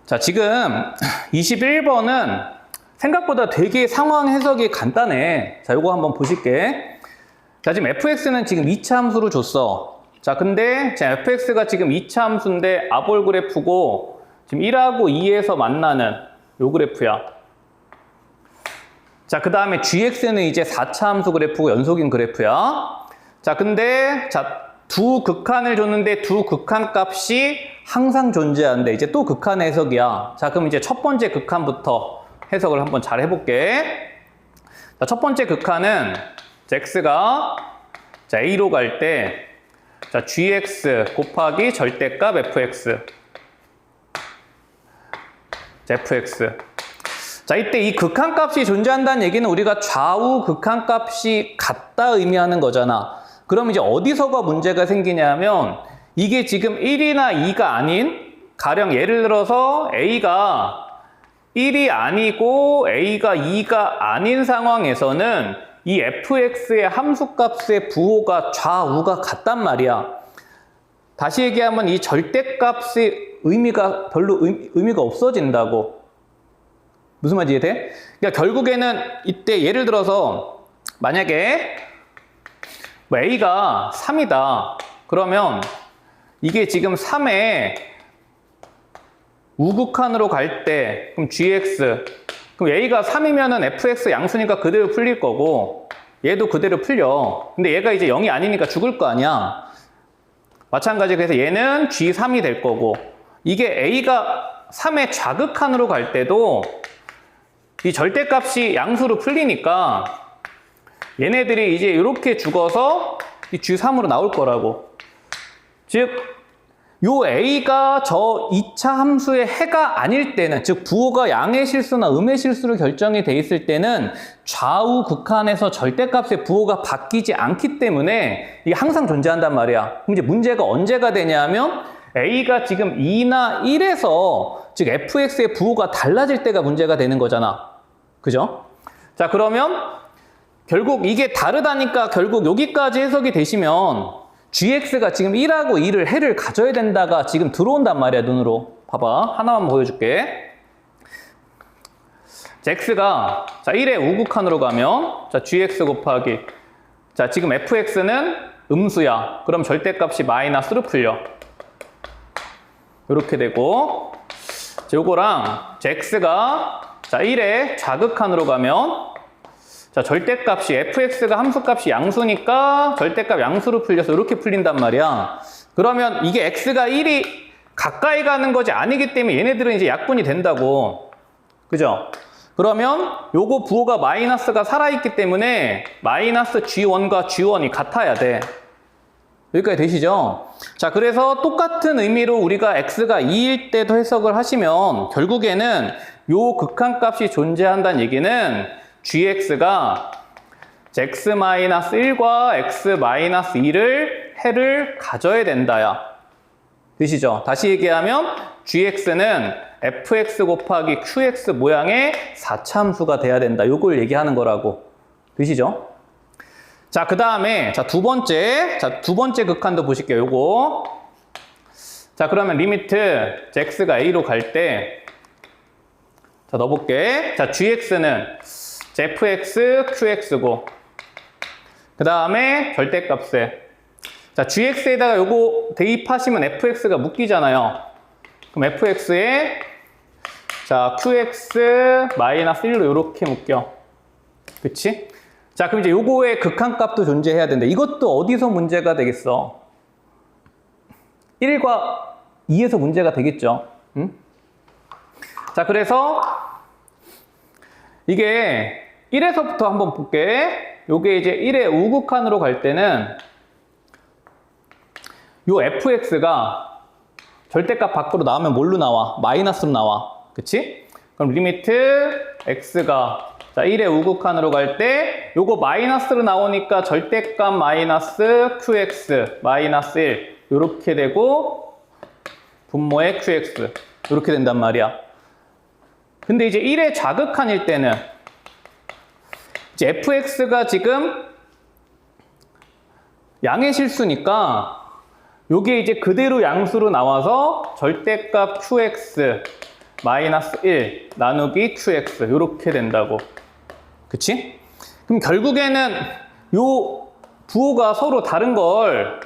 자, 지금 21번은 생각보다 되게 상황 해석이 간단해. 자, 요거 한번 보실게. 자, 지금 fx는 지금 2차 함수로 줬어. 자, 근데 fx가 지금 2차 함수인데 아볼 그래프고 지금 1하고 2에서 만나는 요 그래프야. 자, 그 다음에 gx는 이제 4차 함수 그래프고 연속인 그래프야. 자, 근데 두 극한을 줬는데 두 극한 값이 항상 존재하는데 이제 또 극한 해석이야. 자, 그럼 이제 첫 번째 극한부터 해석을 한번 잘 해볼게. 자, 첫 번째 극한은 x가 a로 갈 때 gx 곱하기 절대값 fx. 자, 이때 이 극한값이 존재한다는 얘기는 우리가 좌우 극한값이 같다 의미하는 거잖아. 그럼 이제 어디서가 문제가 생기냐면 이게 지금 1이나 2가 아닌, 가령 예를 들어서 a가 1이 아니고 a가 2가 아닌 상황에서는 이 fx의 함수값의 부호가 좌우가 같단 말이야. 다시 얘기하면 이 절대값의 의미가 별로 의미가 없어진다고. 무슨 말인지 이해돼? 그러니까 결국에는 이때 예를 들어서 만약에 a가 3이다. 그러면 이게 지금 3에 우극한으로 갈 때 그럼 gx, 그럼 a가 3이면은 fx 양수니까 그대로 풀릴 거고 얘도 그대로 풀려. 근데 얘가 이제 0이 아니니까 죽을 거 아니야. 마찬가지로 그래서 얘는 g3이 될 거고, 이게 a가 3의 좌극한으로 갈 때도 이 절대값이 양수로 풀리니까 얘네들이 이제 이렇게 죽어서 이 g3으로 나올 거라고. 즉, 요 a가 저 2차 함수의 해가 아닐 때는, 즉 부호가 양의 실수나 음의 실수로 결정이 돼 있을 때는 좌우 극한에서 절대값의 부호가 바뀌지 않기 때문에 이게 항상 존재한단 말이야. 그럼 이제 문제가 언제가 되냐면 a가 지금 2나 1에서 즉 fx의 부호가 달라질 때가 문제가 되는 거잖아. 그죠? 자, 그러면 결국 이게 다르다니까 결국 여기까지 해석이 되시면 gx가 지금 1하고 2를 해를 가져야 된다가 지금 들어온단 말이야, 눈으로. 봐봐. 하나만 보여줄게. 자, x가 1의 우극한으로 가면 gx 곱하기, 자, 지금 fx는 음수야. 그럼 절대값이 마이너스로 풀려. 이렇게 되고, 자, 요거랑 x가 1의 좌극한으로 가면 자, 절대값이 fx가 함수값이 양수니까 절대값 양수로 풀려서 이렇게 풀린단 말이야. 그러면 이게 x가 1이 가까이 가는 것이 아니기 때문에 얘네들은 이제 약분이 된다고. 그죠? 그러면 요거 부호가 마이너스가 살아있기 때문에 마이너스 g1과 g1이 같아야 돼. 여기까지 되시죠? 자, 그래서 똑같은 의미로 우리가 x가 2일 때도 해석을 하시면 결국에는 요 극한값이 존재한다는 얘기는 gx가 x-1과 x-2를 해를 가져야 된다야. 되시죠? 다시 얘기하면 gx는 fx 곱하기 qx 모양의 4차 함수가 돼야 된다. 요걸 얘기하는 거라고. 되시죠? 자, 그 다음에 두 번째 극한도 보실게요. 요거. 자, 그러면 리미트 x가 a로 갈 때 넣어볼게. 자, gx는 fx, qx고, 그 다음에 절대값에 gx에다가 요거 대입하시면 fx가 묶이잖아요. 그럼 fx에 qx 마이너스 1로 이렇게 묶여. 그치? 자, 그럼 이제 요거의 극한값도 존재해야 된다. 이것도 어디서 문제가 되겠어? 1과 2에서 문제가 되겠죠. 응? 자, 그래서 이게 1에서부터 한번 볼게. 요게 이제 1의 우극한으로 갈 때는 요 fx가 절대값 밖으로 나오면 뭘로 나와? 마이너스로 나와. 그치? 그럼 리미트 x가 1의 우극한으로 갈 때 요거 마이너스로 나오니까 절대값 마이너스 qx 마이너스 1 요렇게 되고 분모의 qx 요렇게 된단 말이야. 근데 이제 1의 좌극한일 때는 이제 fx가 지금 양의 실수니까 요게 이제 그대로 양수로 나와서 절대값 qx 마이너스 1 나누기 qx 이렇게 된다고. 그치? 그럼 결국에는 요 부호가 서로 다른 걸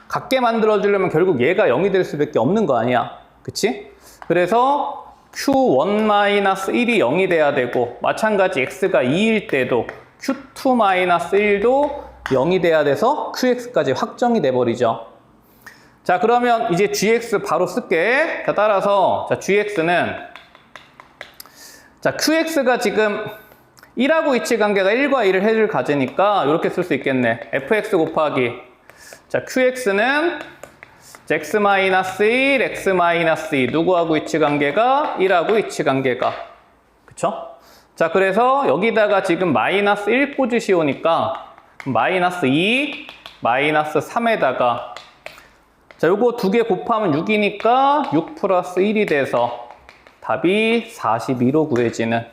같게 만들어주려면 결국 얘가 0이 될 수밖에 없는 거 아니야. 그치? 그래서 q1-1이 0이 돼야 되고 마찬가지 x가 2일 때도 q2-1도 0이 돼야 돼서 qx까지 확정이 돼버리죠. 자, 그러면 이제 gx 바로 쓸게. 자, 따라서 자, gx는 자, qx가 지금 1하고 이치관계가 1과 2를 해줄 가지니까 이렇게 쓸 수 있겠네. fx 곱하기 자, qx는 x-1, x-2 누구하고 이치관계가 1하고 이치관계가 그쵸? 자, 그래서 여기다가 지금 마이너스 1 꽂으시 오니까 마이너스 2, 마이너스 3에다가 자, 요거 두 개 곱하면 6이니까 6 플러스 1이 돼서 답이 42로 구해지는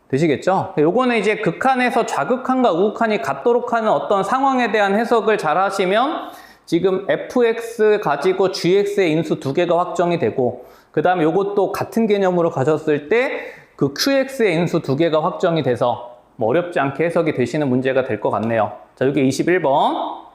되시겠죠? 요거는 이제 극한에서 좌극한과 우극한이 같도록 하는 어떤 상황에 대한 해석을 잘 하시면 지금 fx 가지고 gx의 인수 두 개가 확정이 되고 그 다음에 요것도 같은 개념으로 가졌을 때 그 qx의 인수 두 개가 확정이 돼서 뭐 어렵지 않게 해석이 되시는 문제가 될 것 같네요. 자, 여기 21번.